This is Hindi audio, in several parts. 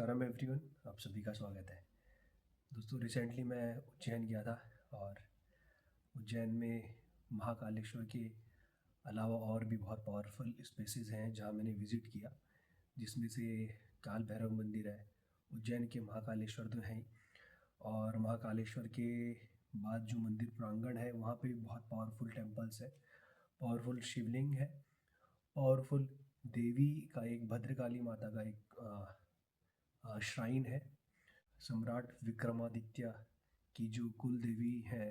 नमस्कारम एवरीवन, आप सभी का स्वागत है। दोस्तों, रिसेंटली मैं उज्जैन गया था और उज्जैन में महाकालेश्वर के अलावा और भी बहुत पावरफुल स्पेसेस हैं जहां मैंने विज़िट किया, जिसमें से काल भैरव मंदिर है। उज्जैन के महाकालेश्वर तो हैं ही, और महाकालेश्वर के बाद जो मंदिर प्रांगण है वहाँ पे बहुत पावरफुल टेम्पल्स है, पावरफुल शिवलिंग है, पावरफुल देवी का एक भद्रकाली माता का एक श्राइन है। सम्राट विक्रमादित्य की जो कुल देवी है,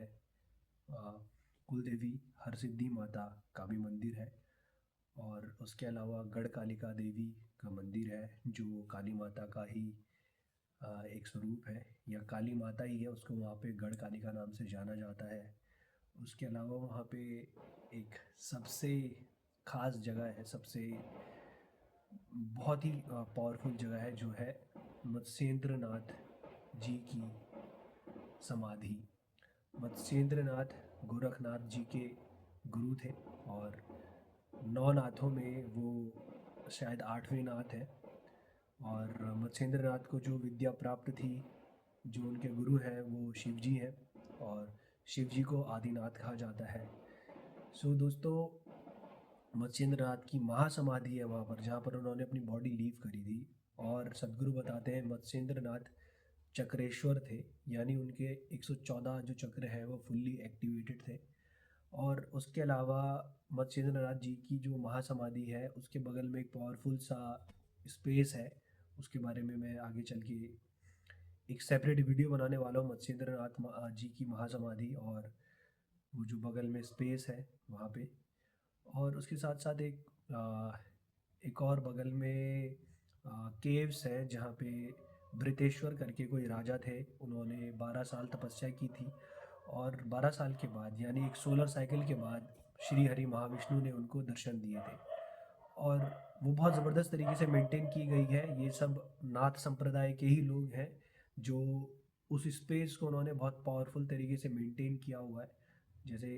अ, कुल देवी हरसिद्धि माता का भी मंदिर है। और उसके अलावा गढ़ कालिका देवी का मंदिर है, जो काली माता का ही एक स्वरूप है, या काली माता ही है, उसको वहाँ पे गढ़ कालिका नाम से जाना जाता है। उसके अलावा वहाँ पे एक सबसे ख़ास जगह है, सबसे बहुत ही पावरफुल जगह है, जो है मत्स्येंद्र नाथ जी की समाधि। मत्स्येंद्र नाथ गोरखनाथ जी के गुरु थे, और नौ नाथों में वो शायद आठवें नाथ हैं। और मत्स्येंद्र नाथ को जो विद्या प्राप्त थी, जो उनके गुरु हैं, वो शिव जी हैं, और शिव जी को आदिनाथ कहा जाता है। सो दोस्तों, मत्स्येंद्र नाथ की महासमाधि है वहाँ पर, जहाँ पर उन्होंने अपनी बॉडी लीव करी थी। और सदगुरु बताते हैं मत्स्येंद्र नाथ चक्रेश्वर थे, यानी उनके 114 जो चक्र हैं वो फुल्ली एक्टिवेटेड थे। और उसके अलावा मत्स्येंद्र नाथ जी की जो महासमाधि है, उसके बगल में एक पावरफुल सा स्पेस है। उसके बारे में मैं आगे चल के एक सेपरेट वीडियो बनाने वाला हूँ, मत्स्येंद्र नाथ जी की महासमाधि और वो जो बगल में स्पेस है वहाँ पे। और उसके साथ साथ एक और बगल में केव्स है, जहाँ पे भृतेश्वर करके कोई राजा थे, उन्होंने 12 साल तपस्या की थी। और 12 साल के बाद, यानी एक सोलर साइकिल के बाद, श्री हरि महाविष्णु ने उनको दर्शन दिए थे। और वो बहुत ज़बरदस्त तरीके से मेंटेन की गई है। ये सब नाथ संप्रदाय के ही लोग हैं, जो उस स्पेस को उन्होंने बहुत पावरफुल तरीके से मेंटेन किया हुआ है। जैसे,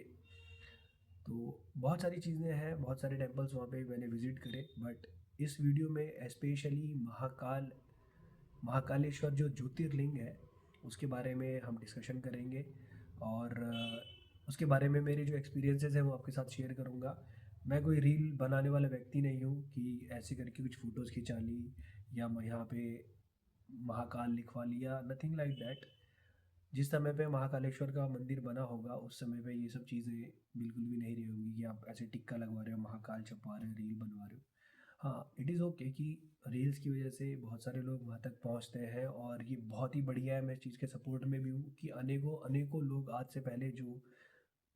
तो बहुत सारी चीज़ें हैं, बहुत सारे टेम्पल्स वहाँ पे मैंने विज़िट करे, बट इस वीडियो में स्पेशली महाकालेश्वर जो ज्योतिर्लिंग है, उसके बारे में हम डिस्कशन करेंगे। और उसके बारे में मेरे जो एक्सपीरियंसेस हैं वो आपके साथ शेयर करूँगा। मैं कोई रील बनाने वाला व्यक्ति नहीं हूँ कि ऐसे करके कुछ फ़ोटोज़ खिंचा ली या मैं यहाँ पे महाकाल लिखवा लिया, नथिंग लाइक दैट। जिस समय पे महाकालेश्वर का मंदिर बना होगा, उस समय पे ये सब चीज़ें बिल्कुल भी नहीं रही होंगी कि आप ऐसे टिक्का लगवा रहे हो, महाकाल छपवा रहे हो, रील बनवा रहे हो। हाँ, इट इज़ ओके कि रील्स की वजह से बहुत सारे लोग वहाँ तक पहुँचते हैं, और ये बहुत ही बढ़िया है। मैं इस चीज़ के सपोर्ट में भी हूँ कि अनेकों अनेकों लोग आज से पहले जो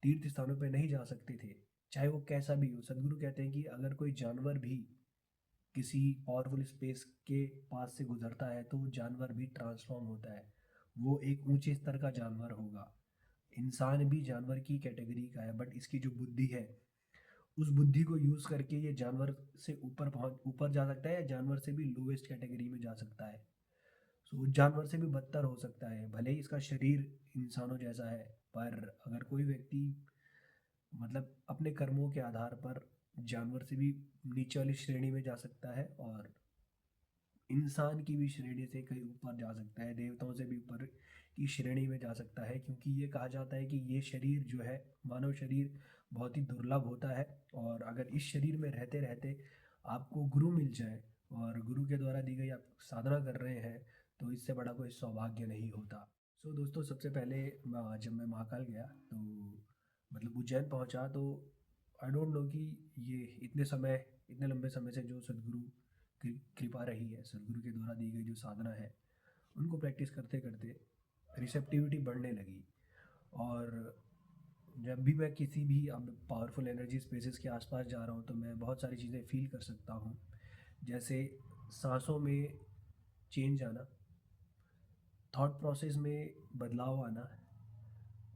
तीर्थ स्थानों पे नहीं जा सकते थे, चाहे वो कैसा भी हो, सदगुरु कहते हैं कि अगर कोई जानवर भी किसी पावरफुल स्पेस के पास से गुजरता है, तो वो जानवर भी ट्रांसफॉर्म होता है। वो एक ऊंचे स्तर का जानवर होगा। इंसान भी जानवर की कैटेगरी का है, बट इसकी जो बुद्धि है, उस बुद्धि को यूज़ करके ये जानवर से ऊपर जा सकता है, या जानवर से भी लोवेस्ट कैटेगरी में जा सकता है। सो जानवर से भी बदतर हो सकता है, भले ही इसका शरीर इंसानों जैसा है। पर अगर कोई व्यक्ति मतलब अपने कर्मों के आधार पर जानवर से भी नीचे वाली श्रेणी में जा सकता है, और इंसान की भी श्रेणी से कहीं ऊपर जा सकता है, देवताओं से भी ऊपर की श्रेणी में जा सकता है। क्योंकि ये कहा जाता है कि ये शरीर जो है, मानव शरीर, बहुत ही दुर्लभ होता है। और अगर इस शरीर में रहते रहते आपको गुरु मिल जाए, और गुरु के द्वारा दी गई आप साधना कर रहे हैं, तो इससे बड़ा कोई सौभाग्य नहीं होता। सो दोस्तों, सबसे पहले जब मैं महाकाल गया, तो मतलब उज्जैन पहुंचा, तो आई डोंट नो कि ये इतने लंबे समय से जो सदगुरु की कृपा रही है, सदगुरु के द्वारा दी गई जो साधना है, उनको प्रैक्टिस करते करते रिसेप्टिविटी बढ़ने लगी। और जब भी मैं किसी भी अब पावरफुल एनर्जी स्पेसेस के आसपास जा रहा हूँ, तो मैं बहुत सारी चीज़ें फील कर सकता हूँ। जैसे सांसों में चेंज आना, थॉट प्रोसेस में बदलाव आना,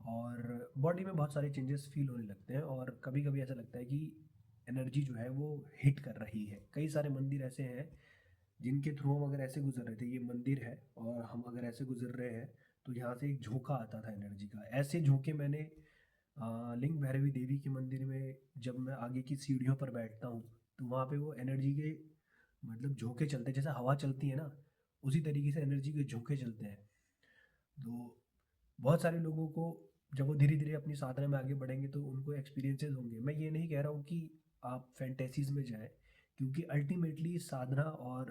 और बॉडी में बहुत सारे चेंजेस फील होने लगते हैं। और कभी कभी ऐसा लगता है कि एनर्जी जो है वो हिट कर रही है। कई सारे मंदिर ऐसे हैं जिनके थ्रू हम अगर ऐसे गुजर रहे थे, ये मंदिर है और हम अगर ऐसे गुजर रहे हैं, तो यहाँ से एक झोंका आता था एनर्जी का। ऐसे झोंके मैंने लिंग भैरवी देवी के मंदिर में, जब मैं आगे की सीढ़ियों पर बैठता हूँ, तो वहाँ पे वो एनर्जी के मतलब झोंके चलते, जैसे हवा चलती है ना, उसी तरीके से एनर्जी के झोंके चलते हैं। तो बहुत सारे लोगों को जब वो धीरे धीरे अपनी साधना में आगे बढ़ेंगे तो उनको एक्सपीरियंसेस होंगे। मैं ये नहीं कह रहा हूँ कि आप फैंटेसीज में जाएं, क्योंकि अल्टीमेटली साधना और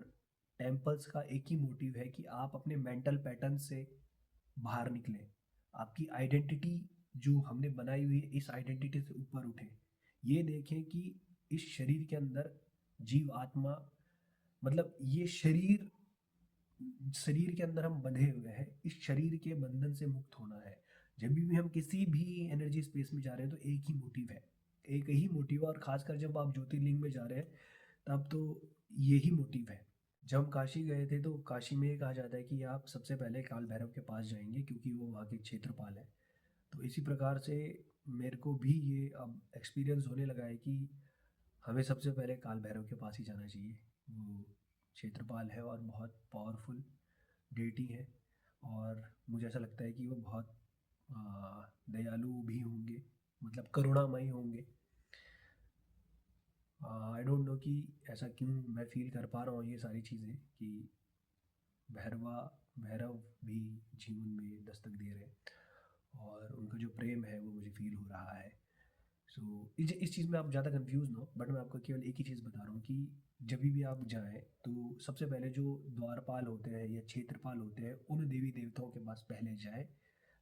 टेम्पल्स का एक ही मोटिव है कि आप अपने मेंटल पैटर्न से बाहर निकलें, आपकी आइडेंटिटी जो हमने बनाई हुई है इस आइडेंटिटी से ऊपर उठें। ये देखें कि इस शरीर के अंदर जीव आत्मा, मतलब ये शरीर, शरीर के अंदर हम बंधे हुए हैं, इस शरीर के बंधन से मुक्त होना है। जब भी हम किसी भी एनर्जी स्पेस में जा रहे हैं तो एक ही मोटिव है, एक ही मोटिव है। और खासकर जब आप ज्योतिर्लिंग में जा रहे हैं तब तो यही मोटिव है। जब हम काशी गए थे तो काशी में ये कहा जाता है कि आप सबसे पहले काल भैरव के पास जाएंगे क्योंकि वो वहाँ के क्षेत्रपाल है। तो इसी प्रकार से मेरे को भी ये अब एक्सपीरियंस होने लगा है कि हमें सबसे पहले काल भैरव के पास ही जाना चाहिए। वो क्षेत्रपाल है और बहुत पावरफुल डेटी है, और मुझे ऐसा लगता है कि वो बहुत दयालु भी होंगे, मतलब करुणामयी होंगे। आई डोंट नो कि ऐसा क्यों मैं फील कर पा रहा हूँ ये सारी चीज़ें कि भैरवा भैरव भी जीवन में दस्तक दे रहे हैं और उनका जो प्रेम है वो मुझे फील हो रहा है। सो इस चीज़ में आप ज़्यादा कंफ्यूज ना हो, बट मैं आपको केवल एक ही चीज़ बता रहा हूँ कि जब भी आप जाएं तो सबसे पहले जो द्वारपाल होते हैं या क्षेत्रपाल होते हैं उन देवी देवताओं के पास पहले जाएं।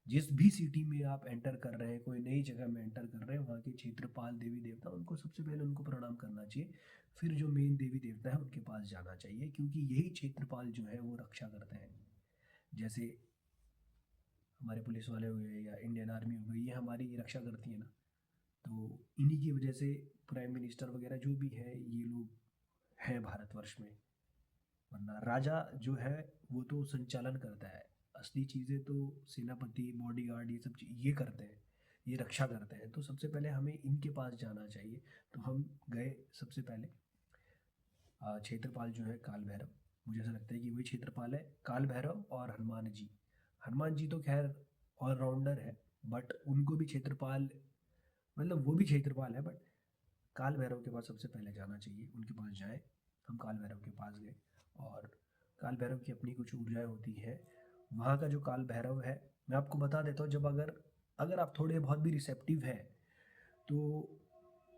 जिस भी सिटी में आप एंटर कर रहे हैं, कोई नई जगह में एंटर कर रहे हैं, वहाँ के क्षेत्रपाल देवी देवता, उनको सबसे पहले उनको प्रणाम करना चाहिए। फिर जो मेन देवी देवता है उनके पास जाना चाहिए, क्योंकि यही क्षेत्रपाल जो है वो रक्षा करते हैं। जैसे हमारे पुलिस वाले हुए या इंडियन आर्मी हो गई, ये हमारी रक्षा करती है ना। तो इन्हीं की वजह से प्राइम मिनिस्टर वगैरह जो भी है ये लोग हैं भारतवर्ष में। वरना राजा जो है वो तो संचालन करता है, असली चीज़ें तो सेनापति, बॉडीगार्ड, ये सब ये करते हैं, ये रक्षा करते हैं। तो सबसे पहले हमें इनके पास जाना चाहिए। तो हम गए सबसे पहले क्षेत्रपाल जो है काल भैरव, मुझे ऐसा लगता है कि वही क्षेत्रपाल है काल भैरव। और हनुमान जी, हनुमान जी तो खैर ऑलराउंडर है, बट उनको भी क्षेत्रपाल, मतलब वो भी क्षेत्रपाल है, बट काल भैरव के पास सबसे पहले जाना चाहिए, उनके पास जाएं। हम काल भैरव के पास गए और काल भैरव की अपनी कुछ ऊर्जाएं होती हैं। वहाँ का जो काल भैरव है, मैं आपको बता देता हूँ, जब अगर अगर आप थोड़े बहुत भी रिसेप्टिव हैं तो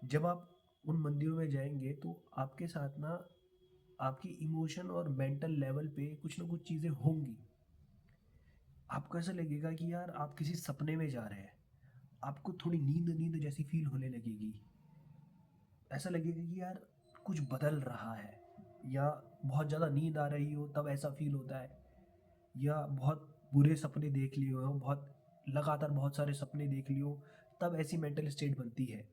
जब आप उन मंदिरों में जाएंगे तो आपके साथ ना आपकी इमोशन और मेंटल लेवल पे कुछ ना कुछ चीज़ें होंगी। आपको ऐसा लगेगा कि यार आप किसी सपने में जा रहे हैं, आपको थोड़ी नींद नींद जैसी फील होने लगेगी। ऐसा लगेगा कि यार कुछ बदल रहा है, या बहुत ज़्यादा नींद आ रही हो तब ऐसा फील होता है, या बहुत बुरे सपने देख लिए हो, बहुत लगातार बहुत सारे सपने देख लिए हो, तब ऐसी मेंटल स्टेट बनती है।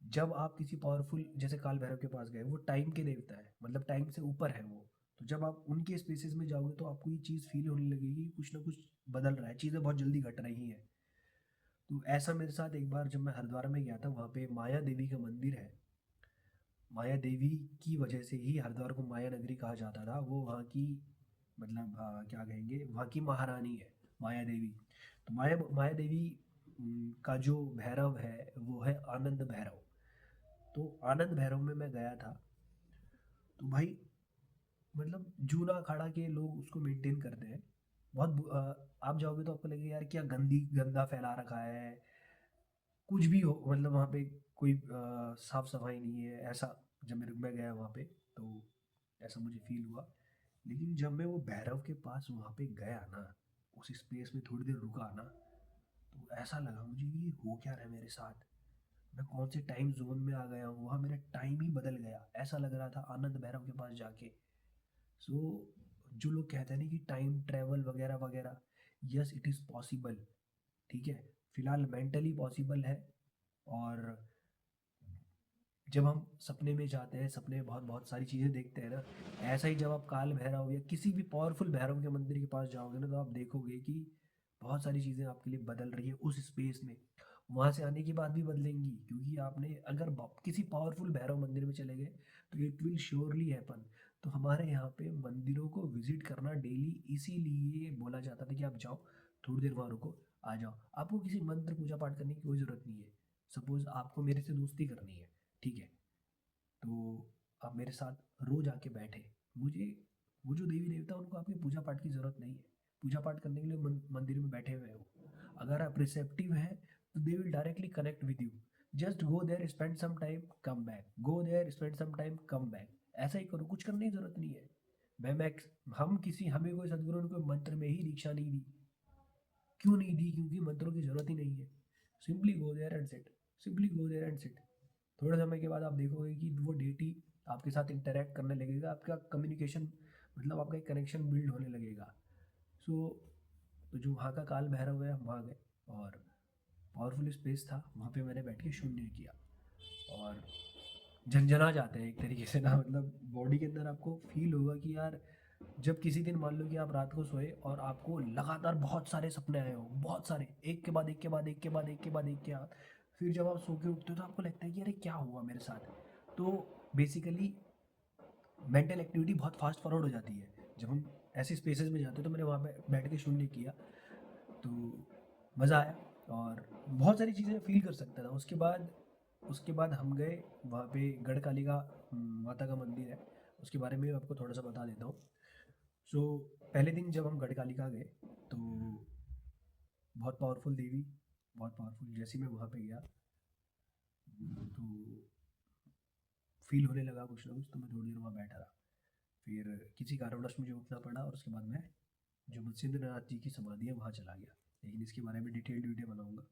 जब आप किसी पावरफुल जैसे काल भैरव के पास गए, वो टाइम के देवता है, मतलब टाइम से ऊपर है वो। तो जब आप उनके स्पेसेस में जाओगे तो आपको ये चीज़ फील होने लगेगी कि कुछ ना कुछ बदल रहा है, चीज़ें बहुत जल्दी घट रही हैं। तो ऐसा मेरे साथ एक बार जब मैं हरिद्वार में गया था, वहाँ पे माया देवी का मंदिर है। माया देवी की वजह से ही हरिद्वार को माया नगरी कहा जाता था। वो वहाँ की, मतलब क्या कहेंगे, वहाँ की महारानी है माया देवी। तो माया माया देवी का जो भैरव है वो है आनंद भैरव। तो आनंद भैरव में मैं गया था, तो भाई मतलब जूना अखाड़ा के लोग उसको मेंटेन करते हैं। बहुत आप जाओगे तो आपको लगेगा यार क्या गंदी गंदा फैला रखा है, कुछ भी हो, मतलब वहाँ पे कोई साफ सफाई नहीं है ऐसा। जब मैं गया वहाँ पे तो ऐसा मुझे फील हुआ। लेकिन जब मैं वो भैरव के पास वहाँ पे गया ना, उस स्पेस में थोड़ी देर रुका ना, तो ऐसा लगा मुझे ये हो क्या रहा है मेरे साथ, मैं कौन से टाइम जोन में आ गया हूँ। वहाँ मेरा टाइम ही बदल गया, ऐसा लग रहा था आनंद भैरव के पास जाके। सो जो लोग कहते हैं ना कि टाइम ट्रैवल वगैरह वगैरह, यस इट इज़ पॉसिबल। ठीक है, फिलहाल मेंटली पॉसिबल है। और जब हम सपने में जाते हैं, सपने में बहुत बहुत सारी चीज़ें देखते हैं ना, ऐसा ही जब आप काल भैरव या किसी भी पावरफुल भैरव के मंदिर के पास जाओगे ना, तो आप देखोगे कि बहुत सारी चीज़ें आपके लिए बदल रही है उस स्पेस में। वहाँ से आने के बाद भी बदलेंगी, क्योंकि आपने अगर किसी पावरफुल भैरव मंदिर में चले गए तो इट विल श्योरली हैपन। तो हमारे यहाँ पे मंदिरों को विजिट करना डेली इसीलिए बोला जाता था कि आप जाओ, थोड़ी देर वहाँ रुको, आ जाओ। आपको किसी मंत्र पूजा पाठ करने की कोई ज़रूरत नहीं है। सपोज़ आपको मेरे से दोस्ती करनी है, ठीक है, तो आप मेरे साथ रोज आके बैठे, मुझे वो जो देवी देवता उनको आपकी पूजा पाठ की ज़रूरत नहीं है। पूजा पाठ करने के लिए मंदिर में बैठे हुए हो। अगर आप रिसेप्टिव हैं तो they will directly connect with you. Just go there, spend some time, come back, go there, spend some time, come back. ऐसा ही करो, कुछ करने की ज़रूरत नहीं है। मैं हमें कोई सदगुरु ने कोई मंत्र में ही दीक्षा नहीं दी। क्यों नहीं दी? क्योंकि मंत्रों की ज़रूरत ही नहीं है। Simply go there and sit, simply go there and sit. थोड़े समय के बाद आप देखोगे कि वो डेटी आपके साथ इंटरेक्ट करने लगेगा, आपका कम्युनिकेशन मतलब आपका एक कनेक्शन बिल्ड होने लगेगा। सो तो जो वहाँ का काल भैरव है, हम वहाँ गए और पावरफुल स्पेस था, वहाँ पे मैंने बैठ के शून्य किया और झंझना जाते हैं एक तरीके से ना, मतलब बॉडी के अंदर आपको फील होगा कि यार, जब किसी दिन मान लो कि आप रात को सोए और आपको लगातार बहुत सारे सपने आए हो, बहुत सारे, एक के बाद एक के बाद एक के बाद एक के बाद एक के बाद, फिर जब आप सो के उठते हो तो आपको लगता है कि अरे क्या हुआ मेरे साथ। तो बेसिकली मेंटल एक्टिविटी बहुत फास्ट फॉरवर्ड हो जाती है जब हम ऐसे स्पेसेस में जाते हैं। तो मैंने वहाँ पे बैठ के शून्य किया, तो मज़ा आया और बहुत सारी चीज़ें फील कर सकता था। उसके बाद हम गए वहाँ पे गढ़कालिका माता का मंदिर है, उसके बारे में आपको थोड़ा सा बता देता हूँ। सो पहले दिन जब हम गढ़कालिका गए तो बहुत पावरफुल देवी, बहुत पावरफुल, जैसे ही मैं वहाँ पे गया तो फील होने लगा कुछ ना कुछ, तो मैं थोड़ी देर वहाँ बैठा रहा। फिर किसी कारणवश मुझे उठना पड़ा और उसके बाद मैं जो मत्स्येंद्र नाथ जी की समाधि है वहाँ चला गया, लेकिन इसके बारे में डिटेल्ड वीडियो बनाऊँगा।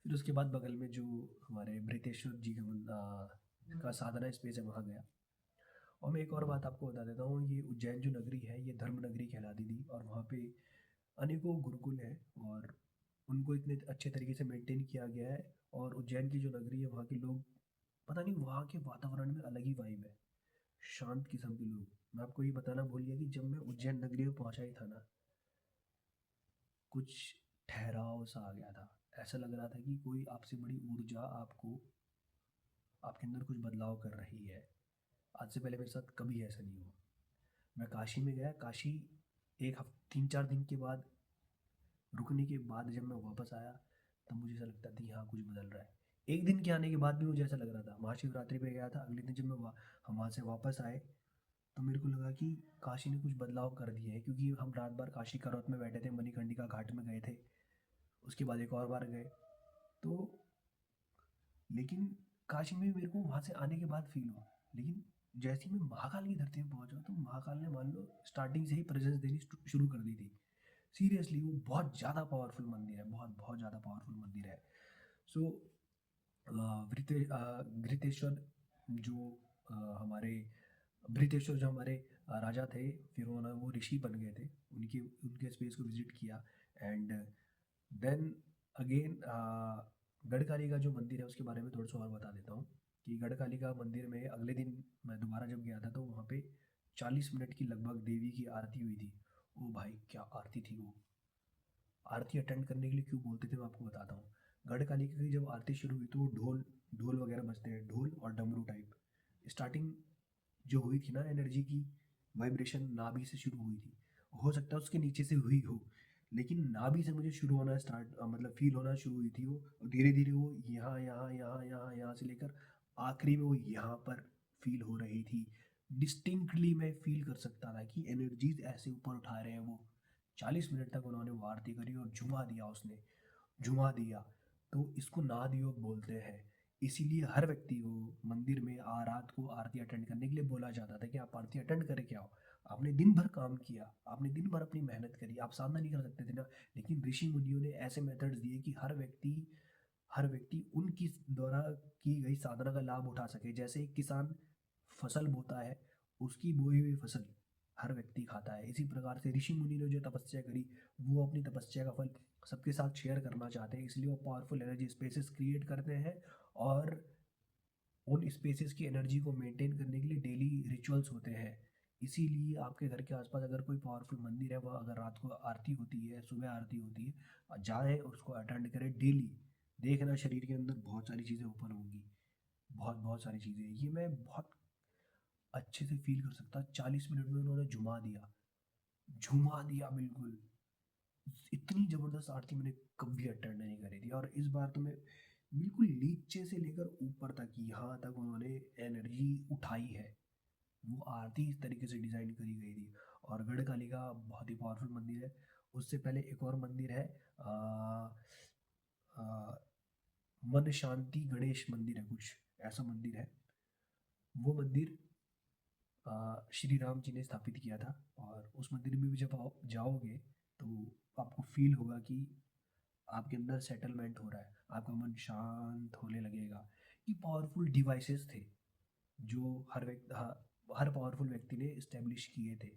फिर उसके बाद बगल में जो हमारे बृहतेश्वर जी का साधना स्पेस है वहाँ गया। और मैं एक और बात आपको बता देता हूँ, ये उज्जैन जो नगरी है ये धर्म नगरी कहलाती थी और वहाँ पे अनेकों गुरुकुल हैं और उनको इतने अच्छे तरीके से मेंटेन किया गया है। और उज्जैन की जो नगरी है वहाँ के लोग, पता नहीं, वहाँ के वातावरण में अलग ही वाइब है, शांत किस्म के लोग। मैं आपको ये बताना भूल गया कि जब मैं उज्जैन नगरी में पहुँचा ही था ना, कुछ ठहराव सा आ गया था। ऐसा लग रहा था कि कोई आपसे बड़ी ऊर्जा आपको, आपके अंदर कुछ बदलाव कर रही है। आज से पहले मेरे साथ कभी ऐसा नहीं हुआ। मैं काशी में गया, काशी एक हफ 3-4 दिन के बाद रुकने के बाद जब मैं वापस आया तब मुझे ऐसा लगता था यहाँ कुछ बदल रहा है। एक दिन के आने के बाद भी मुझे ऐसा लग रहा था। महाशिवरात्रि पे गया था, अगले दिन जब हम वहाँ से वापस आए तो मेरे को लगा कि काशी ने कुछ बदलाव कर दिया है, क्योंकि हम रात भर काशी करौत में बैठे थे, मणिकर्णिका घाट में गए थे, उसके बाद एक और बार गए। तो लेकिन काशी में मेरे को वहाँ से आने के बाद फील हुआ। लेकिन जैसे ही मैं महाकाल की धरती में पहुँचा तो महाकाल ने मान लो स्टार्टिंग से ही प्रेजेंस देनी शुरू कर दी थी। सीरियसली वो बहुत ज़्यादा पावरफुल मंदिर है, बहुत बहुत ज़्यादा पावरफुल मंदिर है। सो घृतेश्वर जो हमारे बृहतेश्वर जो हमारे राजा थे, फिर उन्होंने वो ऋषि बन गए थे, उनके उनके स्पेस को विजिट किया। एंड देन अगेन गढ़कालिका जो मंदिर है उसके बारे में थोड़ा सा और बता देता हूँ कि गढ़कालिका मंदिर में अगले दिन मैं दोबारा जब गया था तो वहाँ पे 40 मिनट की लगभग देवी की आरती हुई थी। ओ भाई क्या आरती थी वो! आरती अटेंड करने के लिए क्यों बोलते थे मैं आपको बताता हूँ। गढ़कालिका की जब आरती शुरू हुई तो वो ढोल ढोल वगैरह बजते हैं, ढोल और डमरू टाइप। स्टार्टिंग जो हुई थी ना एनर्जी की वाइब्रेशन, नाभि से शुरू हुई थी। हो सकता है उसके नीचे से हुई हो, लेकिन नाभि से मुझे शुरू होना मतलब फील होना शुरू हुई थी वो। और धीरे धीरे वो यहाँ यहाँ यहाँ यहाँ यहाँ से लेकर आखिरी में वो यहाँ पर फील हो रही थी। डिस्टिंक्टली मैं फील कर सकता था कि एनर्जीज ऐसे ऊपर उठा रहे हैं वो। 40 मिनट तक उन्होंने वो आरती करी और झुमा दिया उसने, झुमा दिया। तो इसको नाद योग बोलते हैं। इसीलिए हर व्यक्ति को मंदिर में रात को आरती अटेंड करने के लिए बोला जाता था कि आप आरती अटेंड करके आओ। आपने दिन भर काम किया, आपने दिन भर अपनी मेहनत करी, आप साधना नहीं कर सकते थे ना। लेकिन ऋषि मुनियों ने ऐसे मेथड्स दिए कि हर व्यक्ति उनकी द्वारा की गई साधना का लाभ उठा सके। जैसे एक किसान फसल बोता है, उसकी बोई हुई फसल हर व्यक्ति खाता है। इसी प्रकार से ऋषि मुनि ने जो तपस्या करी, वो अपनी तपस्या का फल सबके साथ शेयर करना चाहते हैं, इसलिए वो पावरफुल एनर्जी स्पेसेस क्रिएट करते हैं। और उन स्पेसेस की एनर्जी को मेंटेन करने के लिए डेली रिचुअल्स होते हैं। इसीलिए आपके घर के आसपास अगर कोई पावरफुल मंदिर है, वह अगर रात को आरती होती है, सुबह आरती होती है, जाएँ उसको अटेंड करें डेली। देखना शरीर के अंदर बहुत सारी चीज़ें ओपन होंगी, बहुत बहुत सारी चीज़ें। ये मैं बहुत अच्छे से फील कर सकता। 40 मिनट में उन्होंने झुमा दिया बिल्कुल। इतनी ज़बरदस्त आरती मैंने कभी अटेंड नहीं करी थी। और इस बार तो मैं बिल्कुल नीचे से लेकर ऊपर तक, यहाँ तक उन्होंने एनर्जी उठाई है। वो आरती इस तरीके से डिज़ाइन करी गई थी। और गढ़कालिका बहुत ही पावरफुल मंदिर है। उससे पहले एक और मंदिर है, अ, मन शांति गणेश मंदिर है, कुछ ऐसा मंदिर है। वो मंदिर श्री राम जी ने स्थापित किया था। और उस मंदिर में भी जब आप जाओगे तो आपको फील होगा कि आपके अंदर सेटलमेंट हो रहा है, आपका मन शांत होने लगेगा। ये पावरफुल डिवाइसेस थे जो हर पावरफुल व्यक्ति ने इस्टेब्लिश किए थे।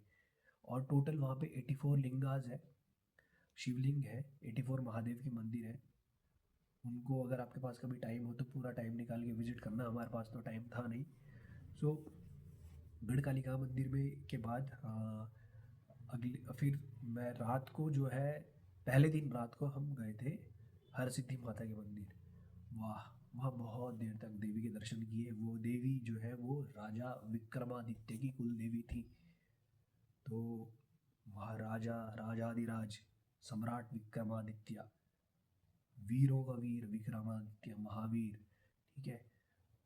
और टोटल वहाँ पे 84 लिंगास है, शिवलिंग है, 84 महादेव के मंदिर है। उनको अगर आपके पास कभी टाइम हो तो पूरा टाइम निकाल के विजिट करना, हमारे पास तो टाइम था नहीं। सो गढ़कालिका मंदिर में के बाद अगले फिर मैं रात को जो है, पहले दिन रात को हम गए थे हर सिद्धि माता के मंदिर। वाह, वहाँ बहुत देर तक देवी के दर्शन किए। वो देवी जो है वो राजा विक्रमादित्य की कुल देवी थी। तो महाराजा राजाधिराज सम्राट विक्रमादित्य, वीरों का वीर विक्रमादित्य महावीर, ठीक है,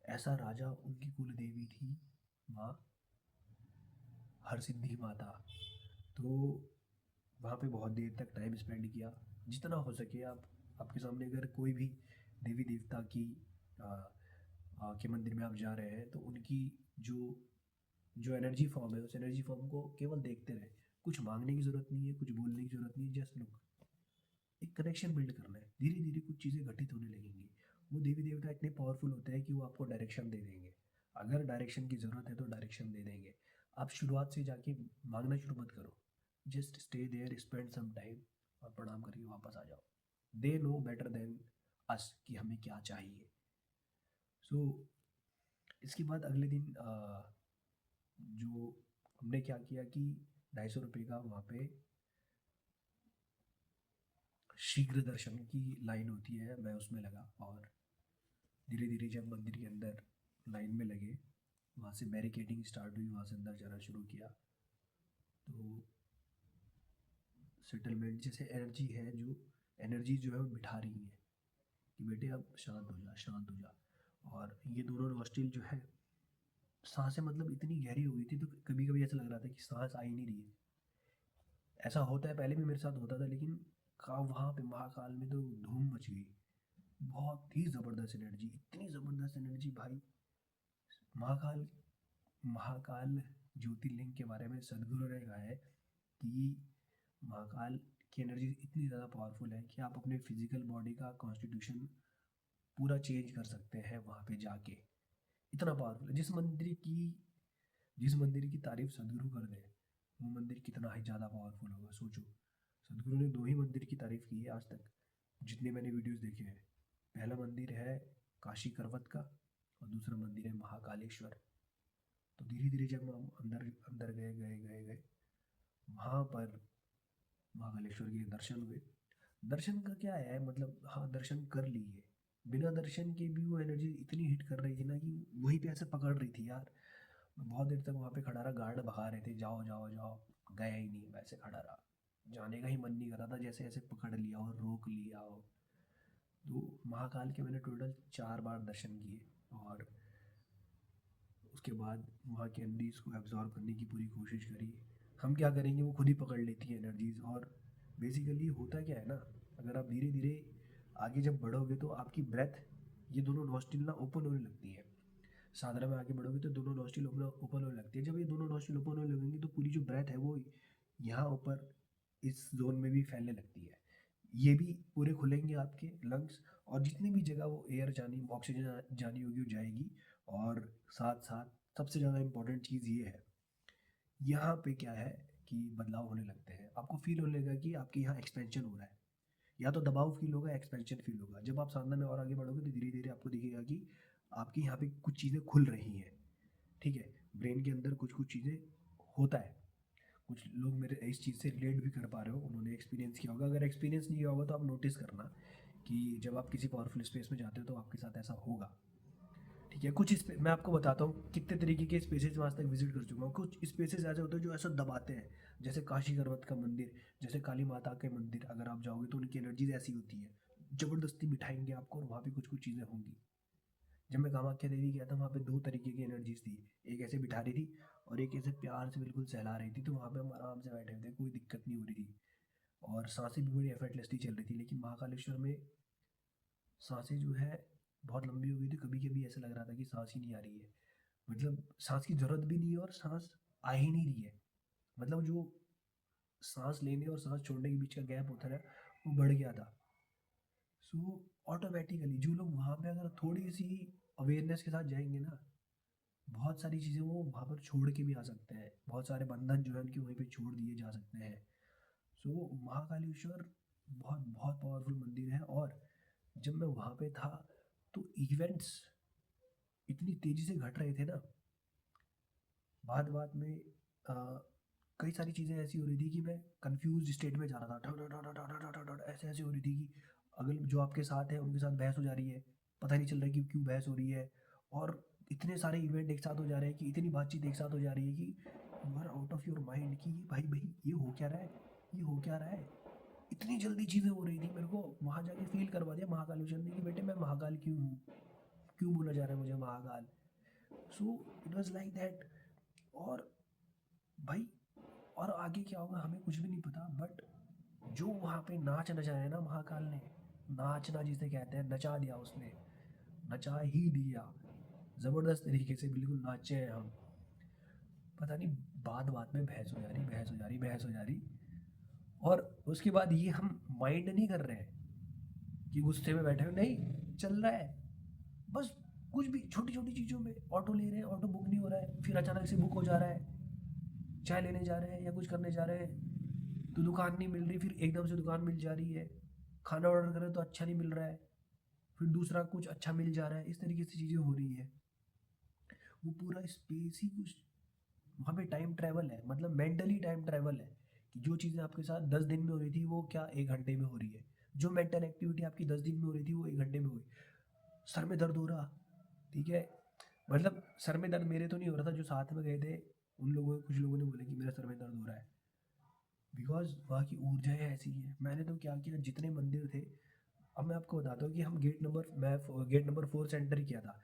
ऐसा राजा उनकी कुल देवी थी माँ हरसिद्धि माता। तो वहाँ पे बहुत देर तक टाइम स्पेंड किया। जितना हो सके आप, आपके सामने अगर कोई भी देवी देवता की के मंदिर में आप जा रहे हैं तो उनकी जो जो एनर्जी फॉर्म है, उस एनर्जी फॉर्म को केवल देखते रहे। कुछ मांगने की ज़रूरत नहीं है, कुछ बोलने की ज़रूरत नहीं है, जस्ट लुक। एक कनेक्शन बिल्ड करना है, धीरे धीरे कुछ चीज़ें घटित होने लगेंगी। वो देवी देवता इतने पावरफुल होते हैं कि वो आपको डायरेक्शन दे देंगे। अगर डायरेक्शन की ज़रूरत है तो डायरेक्शन दे देंगे। आप शुरुआत से जाके मांगना शुरू मत करो, just stay there, spend some time और प्रणाम करके वापस आ जाओ। They know better than us कि हमें क्या चाहिए। सो इसके बाद अगले दिन जो हमने क्या किया कि 250 रुपये का वहाँ पे शीघ्र दर्शन की लाइन होती है, मैं उसमें लगा। और धीरे धीरे जब मंदिर के अंदर लाइन में लगे, वहाँ से बैरिकेडिंग स्टार्ट हुई, वहाँ से अंदर जाना शुरू किया। तो सेटलमेंट जैसे एनर्जी है, जो एनर्जी जो है वो बिठा रही है कि बेटे अब शांत हो जा, शांत हो जा। और ये दोनों नॉस्ट्रिल जो है, सांसें मतलब इतनी गहरी हो गई थी तो कभी कभी ऐसा लग रहा था कि सांस आ ही नहीं रही है। ऐसा होता है, पहले भी मेरे साथ होता था, लेकिन का वहाँ पे महाकाल में तो धूम मच गई। बहुत ही ज़बरदस्त एनर्जी, इतनी ज़बरदस्त एनर्जी भाई। महाकाल महाकाल ज्योतिर्लिंग के बारे में सदगुरु ने कहा है कि महाकाल की एनर्जी इतनी ज़्यादा पावरफुल है कि आप अपने फिजिकल बॉडी का कॉन्स्टिट्यूशन पूरा चेंज कर सकते हैं वहाँ पे जाके। इतना पावरफुल है। जिस मंदिर की तारीफ सदगुरु कर दे, वो मंदिर कितना ही ज़्यादा पावरफुल होगा, सोचो। सदगुरु ने 2 ही मंदिर की तारीफ की है आज तक, जितने मैंने वीडियोस देखे हैं। पहला मंदिर है काशी करवत का और दूसरा मंदिर है महाकालेश्वर। तो धीरे धीरे जब हम अंदर अंदर गए गए गए गए, वहाँ पर महाकालेश्वर के दर्शन हुए। दर्शन का क्या है, मतलब हाँ दर्शन कर लिए, बिना दर्शन के भी वो एनर्जी इतनी हिट कर रही थी ना कि वहीं पे ऐसे पकड़ रही थी यार। मैं बहुत देर तक वहाँ पे खड़ा रहा, गार्ड भगा रहे थे, जाओ जाओ जाओ, गया ही नहीं, वैसे खड़ा रहा। जाने का ही मन नहीं कर रहा था, जैसे ऐसे पकड़ लिया और रोक लिया हो। तो महाकाल के मैंने टोटल 4 बार दर्शन किए। और उसके बाद वहाँ की एनर्जीज़ को एब्जॉर्ब करने की पूरी कोशिश करी। हम क्या करेंगे, वो खुद ही पकड़ लेती है एनर्जीज़। और बेसिकली होता क्या है ना, अगर आप धीरे धीरे आगे जब बढ़ोगे तो आपकी ब्रेथ, ये दोनों नॉस्ट्रिल ना ओपन होने लगती है। साधना में आगे बढ़ोगे तो दोनों नॉस्ट्रिल ओपन होने लगती है। जब ये दोनों नॉस्ट्रिल ओपन होने लगेंगी तो पूरी जो ब्रेथ है वो यहाँ ऊपर इस जोन में भी फैलने लगती है। ये भी पूरे खुलेंगे आपके लंग्स, और जितनी भी जगह वो एयर जानी, ऑक्सीजन जानी होगी वो जाएगी। और साथ साथ सबसे ज़्यादा इम्पोर्टेंट चीज़ ये है, यहाँ पे क्या है कि बदलाव होने लगते हैं। आपको फील होने लगेगा कि आपके यहाँ एक्सपेंशन हो रहा है। या तो दबाव फील होगा, एक्सपेंशन फील होगा। जब आप साधना में और आगे बढ़ोगे तो धीरे धीरे आपको दिखेगा कि आपके यहाँ पे कुछ चीज़ें खुल रही हैं, ठीक है। ब्रेन के अंदर कुछ कुछ चीज़ें होता है। कुछ लोग मेरे इस चीज़ से रिलेट भी कर पा रहे हो, उन्होंने एक्सपीरियंस किया होगा। अगर एक्सपीरियंस नहीं किया होगा तो आप नोटिस करना कि जब आप किसी पावरफुल स्पेस में जाते हो तो आपके साथ ऐसा होगा, ठीक है। मैं आपको बताता हूँ कितने तरीके के स्पेसेस मैं आज तक विजिट कर चुका हूँ। कुछ स्पेसेस ऐसे होते हैं जो ऐसा दबाते हैं, जैसे काशी करवत का मंदिर, जैसे काली माता के मंदिर। अगर आप जाओगे तो उनकी एनर्जीज ऐसी होती है, ज़बरदस्ती बिठाएंगे आपको और वहाँ पे कुछ कुछ चीज़ें होंगी। जब मैं कामाख्या देवी गया था, वहाँ पे 2 तरीके की एनर्जीज थी। एक ऐसे बिठा रही थी और एक ऐसे प्यार से बिल्कुल सहला रही थी, तो वहाँ पे हम आराम से बैठे हुए थे, कोई दिक्कत नहीं हो रही थी और सांसें भी बड़ी एफर्टलेसली चल रही थी। लेकिन महाकालेश्वर में सांसें जो है बहुत लंबी हो गई थी, कभी कभी ऐसा लग रहा था कि सांस ही नहीं आ रही है, मतलब सांस की ज़रूरत भी नहीं है और सांस आ ही नहीं रही है। मतलब जो सांस लेने और सांस छोड़ने के बीच का गैप होता है वो बढ़ गया था। सो ऑटोमेटिकली जो लोग वहाँ पे अगर थोड़ी सी अवेयरनेस के साथ जाएंगे ना, बहुत सारी चीज़ें वो वहाँ पर छोड़ के भी आ सकते हैं, बहुत सारे बंधन जो है उनके वहीं पे छोड़ दिए जा सकते हैं। सो महाकालेश्वर बहुत बहुत पावरफुल मंदिर है। और जब मैं वहाँ पे था तो इवेंट्स इतनी तेज़ी से घट रहे थे ना, बात बात में अ, कई सारी चीज़ें ऐसी हो रही थी कि मैं कंफ्यूज स्टेट में जा रहा था, ऐसे ऐसे हो रही थी कि अगर जो आपके साथ है उनके साथ बहस हो जा रही है, पता नहीं चल रहा है कि क्यों बहस हो रही है। और इतने सारे इवेंट एक साथ हो जा रहे हैं कि इतनी बातचीत एक साथ हो जा रही है कि you are out of your mind कि भाई भाई ये हो क्या रहा है, ये हो क्या रहा है। इतनी जल्दी चीज़ें हो रही थी, मेरे को वहाँ जाके फील करवा दिया महाकालेश्वर ने कि बेटे मैं महाकाल क्यों हूँ, क्यों बोला जा रहा है मुझे Mahakal. So it was like that. और भाई और आगे क्या होगा हमें कुछ भी नहीं पता, बट जो वहाँ पे नाच नचाया है ना महाकाल ने, नाचना जिसे कहते हैं, नचा दिया उसने, नचा ही दिया ज़बरदस्त तरीके से, बिल्कुल नाचे हैं हम। पता नहीं बात बात में बहस हो जा रही, बहस हो जा रही, बहस हो जा रही। और उसके बाद ये हम माइंड नहीं कर रहे हैं कि गुस्से में बैठे हुए, नहीं चल रहा है बस। कुछ भी छोटी छोटी चीज़ों में ऑटो ले रहे हैं, ऑटो बुक नहीं हो रहा है, फिर अचानक से बुक हो जा रहा है। चाय लेने जा रहे हैं या कुछ करने जा रहे हैं तो दुकान नहीं मिल रही, फिर एकदम से दुकान मिल जा रही है। खाना ऑर्डर करें तो अच्छा नहीं मिल रहा है, फिर दूसरा कुछ अच्छा मिल जा रहा है। इस तरीके से चीज़ें हो रही है। वो पूरा स्पेस ही कुछ, वहाँ पे टाइम ट्रैवल है, मतलब मेंटली टाइम ट्रैवल है कि जो चीज़ें आपके साथ 10 दिन में हो रही थी वो क्या 1 घंटे में हो रही है। जो मेंटल एक्टिविटी आपकी 10 दिन में हो रही थी वो 1 घंटे में हुई। सर में दर्द हो रहा, ठीक है, मतलब सर में दर्द मेरे तो नहीं हो रहा था, जो साथ में गए थे उन लोगों, कुछ लोगों ने बोला कि मेरा सर में दर्द हो रहा है, बिकॉज वहाँ की ऊर्जाएं ऐसी हैं। मैंने तो क्या किया, जितने मंदिर थे, अब मैं आपको बताता हूँ कि हम गेट नंबर 4 से एंटर किया था।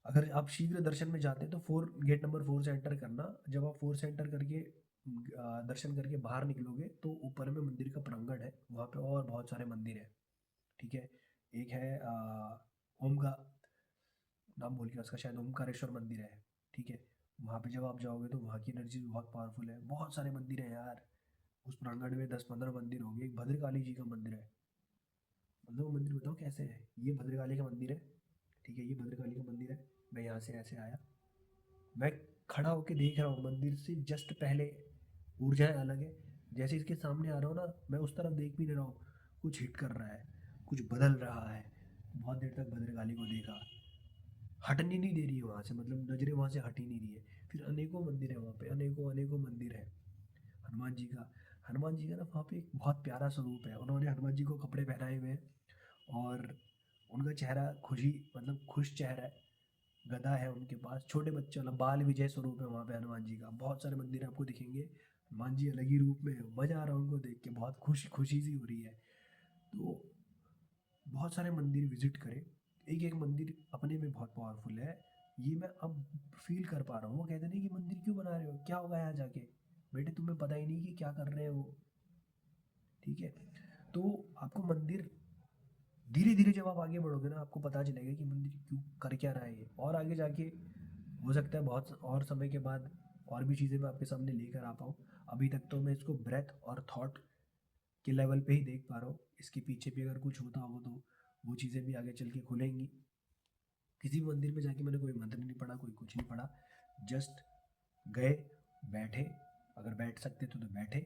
अगर आप शीघ्र दर्शन में जाते हैं तो गेट नंबर 4 से एंटर करना। जब आप 4 से एंटर करके दर्शन करके बाहर निकलोगे तो ऊपर में मंदिर का प्रांगण है, वहाँ पे और बहुत सारे मंदिर हैं, ठीक है। एक है ओम का, नाम भूल गया उसका, शायद ओमकारेश्वर मंदिर है, ठीक है। वहाँ पे जब आप जाओगे तो वहाँ की एनर्जी बहुत पावरफुल है। बहुत सारे मंदिर हैं यार, उस प्रांगण में 10-15 मंदिर होंगे। एक भद्रकाली जी का मंदिर है, मतलब वो मंदिर बताओ कैसे है। ये भद्रकाली का मंदिर है, ठीक है, ये भद्रकाली का मंदिर है। मैं यहाँ से ऐसे आया, मैं खड़ा होके देख रहा हूँ मंदिर से जस्ट पहले ऊर्जाएं अलग है। जैसे इसके सामने आ रहा हूँ ना, मैं उस तरफ देख भी नहीं रहा हूँ, कुछ हिट कर रहा है, कुछ बदल रहा है। बहुत देर तक भद्रकाली को देखा, हटनी नहीं दे रही है वहाँ से, मतलब नज़रें वहाँ से हट ही नहीं रही है। फिर अनेकों मंदिर है वहाँ पे, अनेकों अनेकों मंदिर है। हनुमान जी का, हनुमान जी का ना वहाँ पे एक बहुत प्यारा स्वरूप है। उन्होंने हनुमान जी को कपड़े पहनाए हुए हैं और उनका चेहरा खुशी, मतलब खुश चेहरा है। गदा है उनके पास, छोटे बच्चे वाला बाल विजय स्वरूप है वहाँ पे हनुमान जी का। बहुत सारे मंदिर आपको दिखेंगे, हनुमान जी अलग ही रूप में है। मज़ा आ रहा है उनको देख के, बहुत खुशी सी हो रही है। तो बहुत सारे मंदिर विजिट करें, एक एक मंदिर अपने में बहुत पावरफुल है। ये मैं अब फील कर पा रहा हूँ। वो कहते नहीं कि मंदिर क्यों बना रहे हो, क्या होगा यहाँ जाके, बेटे तुम्हें पता ही नहीं कि क्या कर रहे हैं वो, ठीक है। तो आपको मंदिर धीरे धीरे जब आप आगे बढ़ोगे ना, आपको पता चलेगा कि मंदिर क्यों कर क्या रहा है ये। और आगे जाके हो सकता है बहुत और समय के बाद और भी चीज़ें मैं आपके सामने लेकर आ पाऊँ। अभी तक तो मैं इसको ब्रेथ और थॉट के लेवल पे ही देख पा रहा हूँ। इसके पीछे भी अगर कुछ होता होगा तो वो चीज़ें भी आगे चल के खुलेंगी। किसी भी मंदिर में जाके मैंने कोई मंत्र नहीं पढ़ा, कोई कुछ नहीं पढ़ा, जस्ट गए, बैठे, अगर बैठ सकते थे तो बैठे,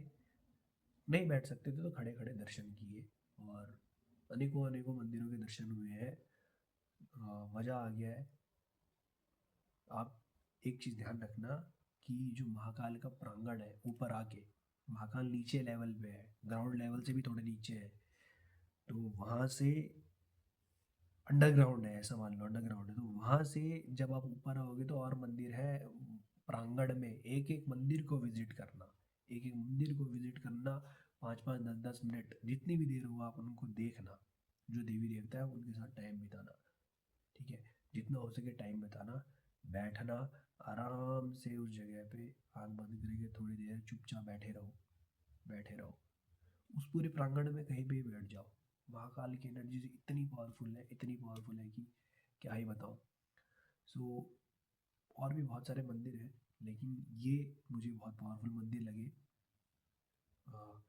नहीं बैठ सकते थे तो खड़े खड़े दर्शन किए। और अनेकों अनेकों मंदिरों के दर्शन हुए हैं। मज़ा आ गया है। आप एक चीज़ ध्यान रखना कि जो महाकाल का प्रांगण है ऊपर आके, महाकाल नीचे लेवल पे है, ग्राउंड लेवल से भी थोड़े नीचे है। तो वहाँ से अंडरग्राउंड है, ऐसा मान लो अंडरग्राउंड है। तो वहाँ से जब आप ऊपर आओगे तो और मंदिर है प्रांगण में, एक एक मंदिर को विजिट करना, एक एक मंदिर को विजिट करना, 5-5 10-10 मिनट जितनी भी देर हो आप उनको देखना, जो देवी देवता है उनके साथ टाइम बिताना, ठीक है। जितना हो सके टाइम बिताना, बैठना, आराम से उस जगह पे आँख बंद करके थोड़ी देर चुपचाप बैठे रहो, बैठे रहो। उस पूरे प्रांगण में कहीं पे भी बैठ जाओ। महाकाल की एनर्जी इतनी पावरफुल है, इतनी पावरफुल है कि क्या ही बताऊँ। सो और भी बहुत सारे मंदिर हैं, लेकिन ये मुझे बहुत पावरफुल मंदिर लगे। अ,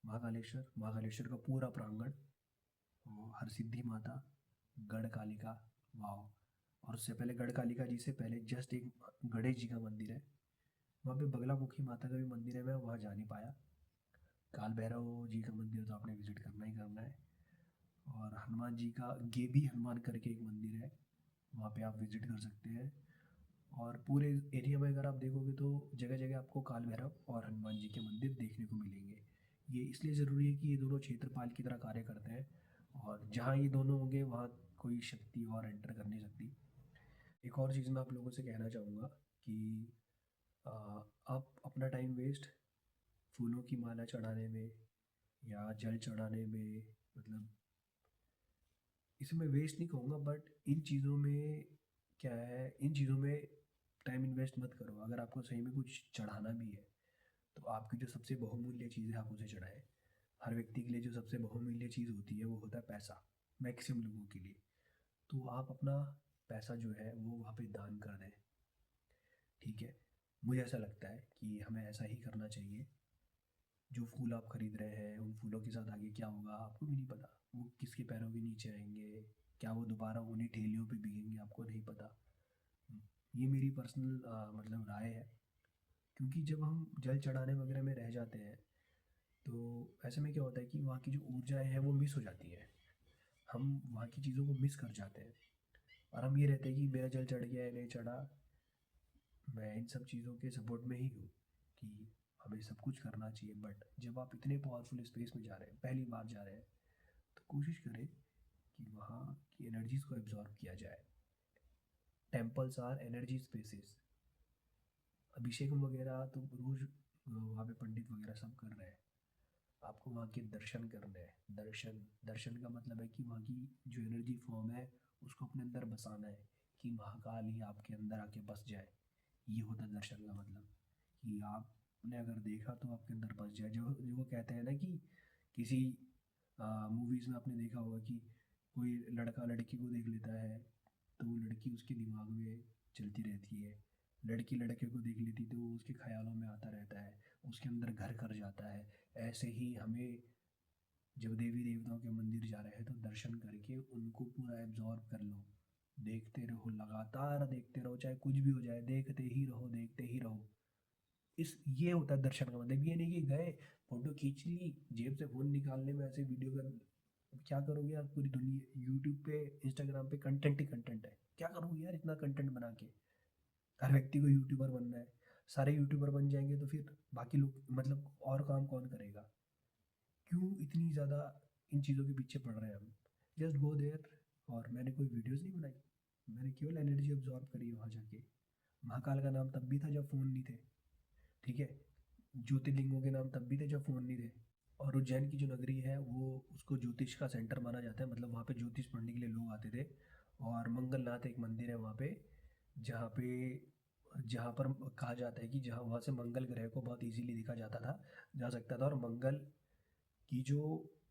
महाकालेश्वर, महाकालेश्वर का पूरा प्रांगण, हरसिद्धि माता, गढ़ कालिका, वाह। और उससे पहले गढ़ कालिका जी से पहले जस्ट एक गणेश जी का मंदिर है। वहाँ पे बगलामुखी माता का भी मंदिर है, मैं वहाँ जा नहीं पाया। काल भैरव जी का मंदिर तो आपने विजिट करना ही करना है। और हनुमान जी का गेबी हनुमान करके एक मंदिर है, वहाँ पे आप विजिट कर सकते हैं। और पूरे एरिया में अगर आप देखोगे तो जगह जगह आपको काल भैरव और हनुमान जी के मंदिर देखने को मिलेंगे। ये इसलिए ज़रूरी है कि ये दोनों क्षेत्रपाल की तरह कार्य करते हैं, और जहाँ ये दोनों होंगे वहाँ कोई शक्ति और एंटर कर नहीं सकती। एक और चीज़ मैं आप लोगों से कहना चाहूँगा कि आ, आप अपना टाइम वेस्ट फूलों की माला चढ़ाने में या जल चढ़ाने में, मतलब इसे मैं वेस्ट नहीं कहूँगा, बट इन चीज़ों में क्या है, इन चीज़ों में टाइम इन्वेस्ट मत करो। अगर आपको सही में कुछ चढ़ाना भी है तो आपकी जो सबसे बहुमूल्य चीज़ है आप उसे चढ़ाएं। हर व्यक्ति के लिए जो सबसे बहुमूल्य चीज़ होती है वो होता है पैसा, मैक्सिमम लोगों के लिए। तो आप अपना पैसा जो है वो वहाँ पे दान कर दें, ठीक है। मुझे ऐसा लगता है कि हमें ऐसा ही करना चाहिए। जो फूल आप खरीद रहे हैं उन फूलों के साथ आगे क्या होगा आपको भी नहीं पता। वो किसके पैरों के नीचे आएंगे, क्या वो दोबारा उन्हीं ठेलियों पे बिकेंगे, आपको नहीं पता। ये मेरी पर्सनल मतलब राय है। क्योंकि जब हम जल चढ़ाने वगैरह में रह जाते हैं तो ऐसे में क्या होता है कि वहाँ की जो ऊर्जाएं हैं वो मिस हो जाती हैं। हम वहाँ की चीज़ों को मिस कर जाते हैं, और हम ये रहते हैं कि मेरा जल चढ़ गया है नहीं चढ़ा। मैं इन सब चीज़ों के सपोर्ट में ही हूँ कि हमें सब कुछ करना चाहिए, बट जब आप इतने पावरफुल स्पेस में जा रहे हैं, पहली बार जा रहे हैं, तो कोशिश करें कि वहाँ की एनर्जीज़ को एब्जॉर्ब किया जाए। Temples are energy spaces. अभिषेक वगैरह तो रोज़ वहाँ पे पंडित वगैरह सब कर रहे हैं। आपको वहाँ के दर्शन करने हैं। दर्शन, दर्शन का मतलब है कि वहाँ की जो एनर्जी फॉर्म है उसको अपने अंदर बसाना है, कि महाकाल ही आपके अंदर आके बस जाए। ये होता है दर्शन का मतलब, कि आपने अगर देखा तो आपके अंदर बस जाए। जो जो वो कहते हैं ना कि किसी मूवीज़ में आपने देखा होगा कि कोई लड़का लड़की को देख लेता है तो वो लड़की उसके दिमाग में चलती रहती है, लड़की लड़के को देख लेती तो वो उसके ख्यालों में आता रहता है, उसके अंदर घर कर जाता है। ऐसे ही हमें जब देवी देवताओं के मंदिर जा रहे हैं तो दर्शन करके उनको पूरा एब्जॉर्ब कर लो। देखते रहो, लगातार देखते रहो, चाहे कुछ भी हो जाए, देखते ही रहो, देखते ही रहो। इस ये होता है दर्शन का मतलब। ये नहीं कि गए, फोटो खींच ली, जेब से फोन निकालने में ऐसे वीडियो कर, क्या करोगे आप? पूरी दुनिया यूट्यूब पे, इंस्टाग्राम पे कंटेंट ही कंटेंट है, क्या करोगे यार इतना कंटेंट बना के? हर व्यक्ति को यूट्यूबर बनना है, सारे यूट्यूबर बन जाएंगे तो फिर बाकी लोग मतलब और काम कौन करेगा? क्यों इतनी ज़्यादा इन चीज़ों के पीछे पड़ रहे हैं हम? Just go there. और मैंने कोई वीडियोस नहीं बनाई, मैंने केवल एनर्जी ऑब्जॉर्व करी है वहाँ जाके। महाकाल का नाम तब भी था जब फ़ोन नहीं थे, ठीक है। ज्योतिर्लिंगों के नाम तब भी थे जब फ़ोन नहीं थे। और उज्जैन की जो नगरी है वो, उसको ज्योतिष का सेंटर माना जाता है, मतलब वहाँ पे ज्योतिष पढ़ने के लिए लोग आते थे। और मंगलनाथ एक मंदिर है वहाँ पे, जहाँ पे जहाँ पर कहा जाता है कि जहाँ वहाँ से मंगल ग्रह को बहुत इजीली देखा जाता था, जा सकता था। और मंगल की जो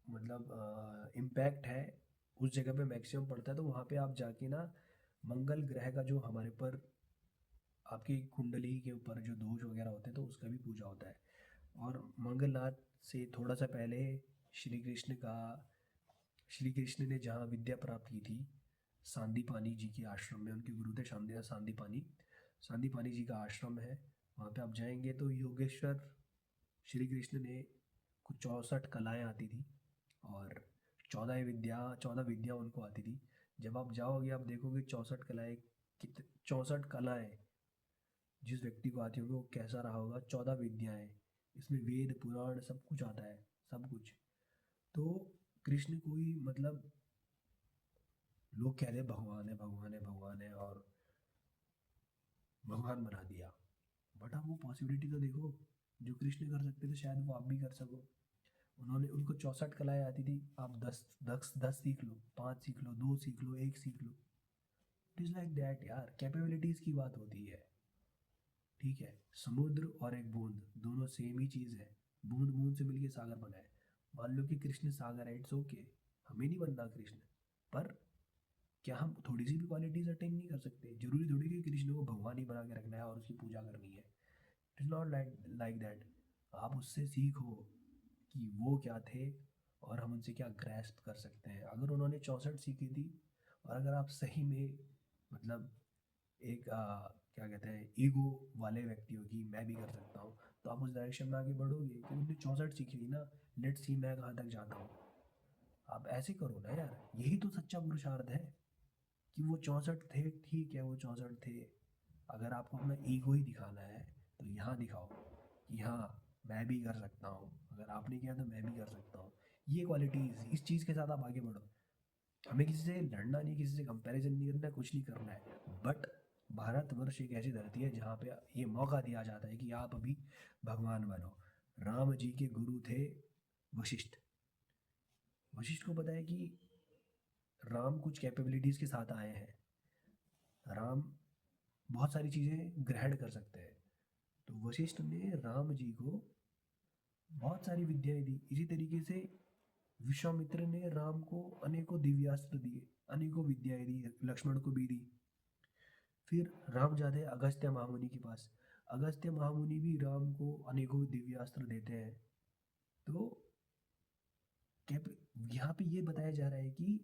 मतलब इम्पैक्ट है उस जगह पे मैक्सिमम पड़ता है। तो वहाँ पे आप जाके ना, मंगल ग्रह का जो हमारे पर, आपकी कुंडली के ऊपर जो दोष वगैरह होते हैं तो उसका भी पूजा होता है। और मंगलनाथ से थोड़ा सा पहले श्री कृष्ण का, श्री कृष्ण ने जहाँ विद्या प्राप्त की थी, सांदीपानी जी के आश्रम में, उनके गुरु थे सांदीपानी, सांदीपानी जी का आश्रम है। वहाँ पे आप जाएंगे तो योगेश्वर श्री कृष्ण ने कुछ 64 कलाएँ आती थी, और 14 विद्या उनको आती थी। जब आप जाओगे आप देखोगे 64 कलाएँ, कित 64 कलाएँ जिस व्यक्ति को आती होगी वो कैसा रहा होगा। 14 विद्याएँ, इसमें वेद पुराण सब कुछ आता है, सब कुछ। तो कृष्ण कोई मतलब, लोग कह रहे हैं भगवान है, भगवान है, भगवान है, और भगवान बना दिया। बट आप वो पॉसिबिलिटी तो देखो, जो कृष्ण कर सकते थे शायद वो आप भी कर सको। उन्होंने, उनको 64 कलाएँ आती थी। आप 10 10 10 सीख लो, 5 सीख लो, 2 सीख लो, 1 सीख लो, इट इज़ लाइक दैट यार, कैपेबिलिटीज़ की बात होती है। ठीक है, समुद्र और एक बूंद दोनों सेम ही चीज़ है। बूंद बूंद से मिलके सागर बना है। मान लो कि कृष्ण सागर है, इट्स ओके, हमें नहीं बनना कृष्ण, पर क्या हम थोड़ी सी भी क्वालिटीज अटेन नहीं कर सकते? जरूरी थोड़ी कि कृष्ण को भगवान ही बना के रखना है और उसकी पूजा करनी है। It is not like like that. आप उससे सीखो कि वो क्या थे और हम उनसे क्या ग्रैस्प कर सकते हैं। अगर उन्होंने 64 सीखी थी, और अगर आप सही में मतलब एक क्या कहते हैं, ईगो वाले व्यक्ति हो कि मैं भी कर सकता हूँ, तो आप उस डायरेक्शन में आगे बढ़ोगे कि उनने 64 सीखी थी ना, लेट्स सी मैं कहाँ तक जाता हूँ। आप ऐसे करो ना यार, यही तो सच्चा पुरुषार्थ है। कि वो 64 थे, ठीक है वो 64 थे। अगर आपको अपना ईगो ही दिखाना है तो यहाँ दिखाओ कि हाँ मैं भी कर सकता हूँ, अगर आपने किया तो मैं भी कर सकता हूँ। ये क्वालिटीज़, इस चीज़ के साथ आप आगे बढ़ो। हमें किसी से लड़ना नहीं, किसी से कंपैरिजन नहीं करना है, कुछ नहीं करना है। बट भारतवर्ष एक ऐसी धरती है जहाँ पे ये मौका दिया जाता है कि आप अभी भगवान बनो। राम जी के गुरु थे वशिष्ठ। वशिष्ठ को पता है कि राम कुछ कैपेबिलिटीज़ के साथ आए हैं। राम बहुत सारी चीज़ें ग्रहण कर सकते हैं। तो वशिष्ठ ने राम जी को बहुत सारी विद्याएं दी। इसी तरीके से विश्वामित्र ने राम को अनेकों दिव्यास्त्र दिए, अनेकों विद्याएं दी, लक्ष्मण को भी दी। फिर राम जाते हैं अगस्त्य महामुनि के पास। अगस्त्य महामुनि भी राम को अनेकों दिव्यास्त्र देते हैं। तो कैप यहाँ पे ये बताया जा रहा है कि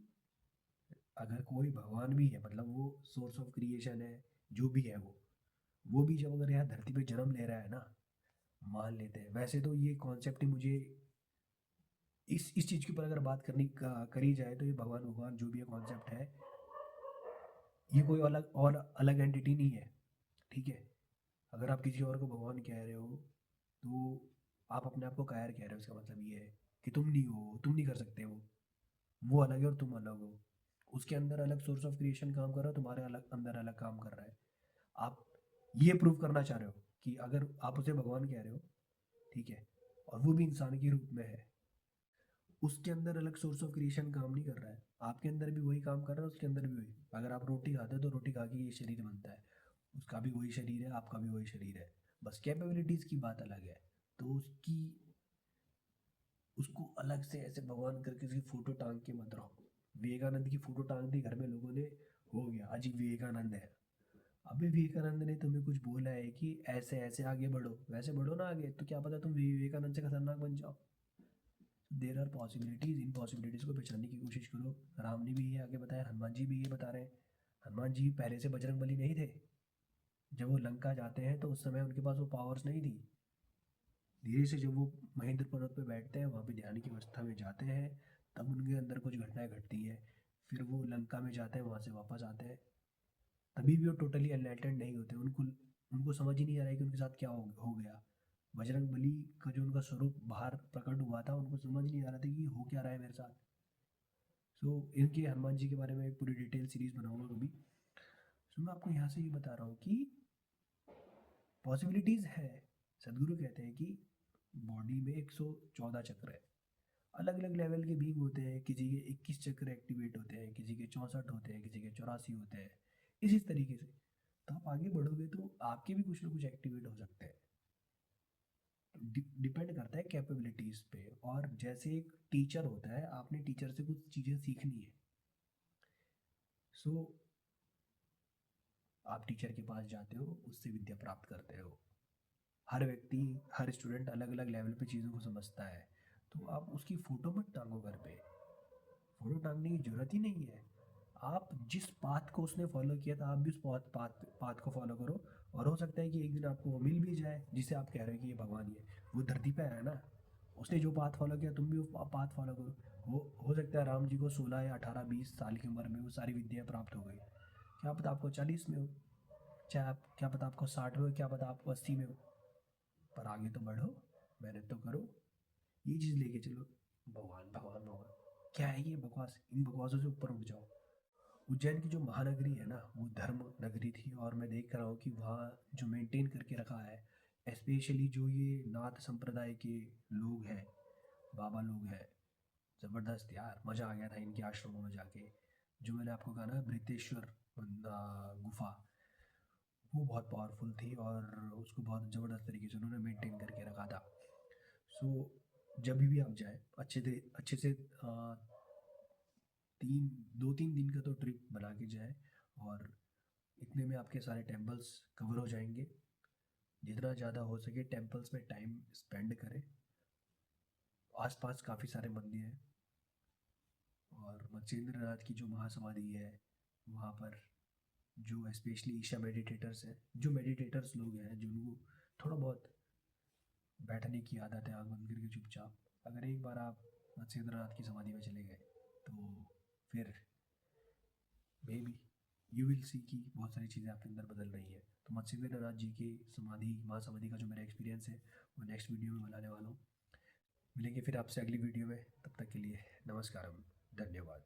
अगर कोई भगवान भी है, मतलब वो सोर्स ऑफ क्रिएशन है, जो भी है वो भी जब अगर यहाँ धरती पे जन्म ले रहा है ना, मान लेते हैं, वैसे तो ये कॉन्सेप्ट ही मुझे इस चीज़ के ऊपर अगर बात करी जाए तो ये भगवान भगवान जो भी ये कॉन्सेप्ट है, ये कोई अलग और अलग एंटिटी नहीं है। ठीक है, अगर आप किसी और को भगवान कह रहे हो तो आप अपने आप को कायर कह रहे हो। इसका मतलब ये है कि तुम नहीं हो, तुम नहीं कर सकते वो अलग है और तुम अलग हो। उसके अंदर अलग सोर्स ऑफ क्रिएशन काम कर रहा है, तुम्हारे अलग अंदर अलग काम कर रहा है। आप ये प्रूव करना चाह रहे हो कि अगर आप उसे भगवान कह रहे हो, ठीक है, और वो भी इंसान के रूप में है, उसके अंदर अलग सोर्स ऑफ क्रिएशन काम नहीं कर रहा है, आपके अंदर भी वही काम कर रहा है, उसके अंदर भी वही। अगर आप रोटी खाते हो तो रोटी खा के ये शरीर बनता है, उसका भी वही शरीर है, आपका भी वही शरीर है। बस कैपेबिलिटीज़ की बात अलग है। तो उसको अलग से ऐसे भगवान करके उसकी फ़ोटो टांग के मत रहो। विवेकानंद की फ़ोटो टांग दी घर में लोगों ने, हो गया अजी विवेकानंद है। अबे विवेकानंद ने तुम्हें कुछ बोला है कि ऐसे ऐसे आगे बढ़ो, वैसे बढ़ो ना आगे, तो क्या पता तुम विवेकानंद से खतरनाक बन जाओ। देर आर पॉसिबिलिटीज़, इन पॉसिबिलिटीज़ को पहचानने की कोशिश करो। राम ने भी ये आगे बताया, हनुमान जी भी ये बता रहे हैं। हनुमान जी पहले से बजरंग बली नहीं थे। जब वो लंका जाते हैं तो उस समय उनके पास वो पावर्स नहीं थी। धीरे से जब वो महेंद्र पर्वत पे बैठते हैं, वहाँ पे ध्यान की अवस्था में जाते हैं, तब उनके अंदर कुछ घटनाएं घटती है। फिर वो लंका में जाते हैं, वहाँ से वापस आते हैं, तभी भी वो टोटली एनलाइटेंड नहीं होते। उनको उनको समझ ही नहीं आ रहा है कि उनके साथ क्या हो गया। बजरंग बली का जो उनका स्वरूप बाहर प्रकट हुआ था, उनको समझ नहीं आ रहा था कि हो क्या रहा है मेरे साथ। सो इनके हनुमान जी के बारे में एक पूरी डिटेल सीरीज बनाऊंगा कभी। सो मैं आपको यहाँ से ये बता रहा हूँ कि पॉसिबिलिटीज़ है। सदगुरु कहते हैं कि बॉडी में 114 चक्र है। अलग अलग लेवल के बींग होते हैं, किसी के 21 चक्र एक्टिवेट होते हैं, किसी के 64 होते हैं, किसी के 84 होते हैं। इसी तरीके से तो आप आगे बढ़ोगे तो आपके भी कुछ ना कुछ एक्टिवेट हो सकते हैं। डिपेंड करता है कैपेबिलिटीज़ पे। और जैसे एक टीचर होता है, आपने टीचर से कुछ चीज़ें सीखनी है। सो आप टीचर के पास जाते हो, उससे विद्या प्राप्त करते हो। हर व्यक्ति, हर स्टूडेंट अलग अलग लेवल पे चीज़ों को समझता है। तो आप उसकी फ़ोटो मत टांगो घर पे, फ़ोटो टांगने की ज़रूरत ही नहीं है। आप जिस पाथ को उसने फॉलो किया था, आप भी उस पाथ पाथ को फॉलो करो। और हो सकता है कि एक दिन आपको वो मिल भी जाए जिसे आप कह रहे हो कि ये भगवान ही है। वो धरती पे है ना, उसने जो पाथ फॉलो किया, तुम भी वो पाथ फॉलो करो। हो सकता है राम जी को 16 या 18 20 साल की उम्र में वो सारी विद्याएं प्राप्त हो गई। क्या पता आपको 40 में हो, चाहे आप क्या पता आपको 60 में हो, क्या पता आपको 80 में हो। पर आगे तो बढ़ो, मेहनत तो करो, ये चीज़ लेके चलो। भगवान भगवान भगवान क्या है ये बकवास, इन बकवासों से ऊपर उठ जाओ। उज्जैन की जो महानगरी है ना, वो धर्म नगरी थी, और मैं देख रहा हूँ कि वहाँ जो मेंटेन करके रखा है, स्पेशली जो ये नाथ संप्रदाय के लोग हैं, बाबा लोग हैं, ज़बरदस्त यार, मज़ा आ गया था इनके आश्रमों में जाके। जो मैंने आपको कहा ना, बृहतेश्वर गुफा, वो बहुत पावरफुल थी और उसको बहुत ज़बरदस्त तरीके से उन्होंने मेंटेन करके रखा था। सो जब भी आप जाएँ अच्छे से 2-3 दिन का तो ट्रिप बना के जाएँ और इतने में आपके सारे टेम्पल्स कवर हो जाएंगे। जितना ज़्यादा हो सके टेम्पल्स में टाइम स्पेंड करें। आसपास काफ़ी सारे मंदिर हैं और मत्स्येंद्रनाथ की जो महासमाधि है वहाँ पर जो स्पेशली ईशा मेडिटेटर्स हैं, जो मेडिटेटर्स लोग हैं जिनको थोड़ा बहुत बैठने की आदत है आँख बंद करके चुपचाप, अगर एक बार आप मत्स्येंद्रनाथ की समाधि में चले गए तो फिर may be you will see कि बहुत सारी चीज़ें आपके अंदर बदल रही हैं। तो मत्स्येंद्रनाथ जी की महासमाधि का जो मेरा एक्सपीरियंस है वो नेक्स्ट वीडियो में बनाने वाला हूँ। मिलेंगे फिर आपसे अगली वीडियो में, तब तक के लिए नमस्कारम, धन्यवाद।